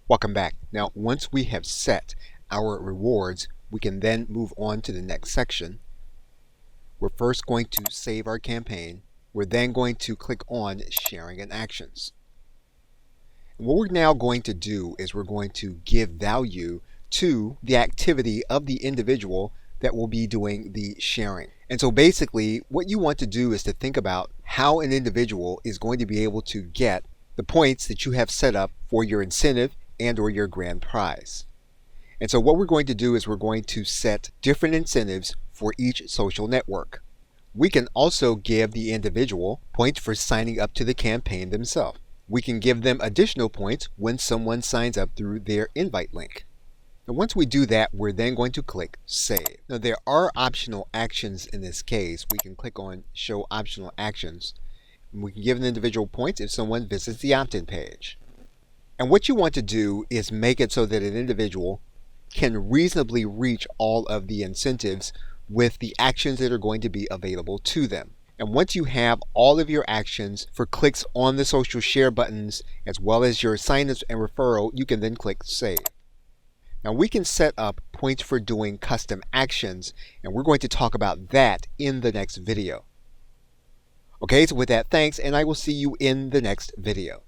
Welcome back. Now, once we have set our rewards, we can then move on to the next section. We're first going to save our campaign. We're then going to click on Sharing and Actions. And what we're now going to do is we're going to give value to the activity of the individual that will be doing the sharing. And so basically, what you want to do is to think about how an individual is going to be able to get the points that you have set up for your incentive and or your grand prize. And so what we're going to do is we're going to set different incentives for each social network. We can also give the individual points for signing up to the campaign themselves. We can give them additional points when someone signs up through their invite link. Now, once we do that, we're then going to click Save. Now, there are optional actions in this case. We can click on Show Optional Actions. And we can give an individual points if someone visits the opt-in page. And what you want to do is make it so that an individual can reasonably reach all of the incentives with the actions that are going to be available to them. And once you have all of your actions for clicks on the social share buttons, as well as your signups and referral, you can then click Save. Now we can set up points for doing custom actions, and we're going to talk about that in the next video. Okay, so with that, thanks, and I will see you in the next video.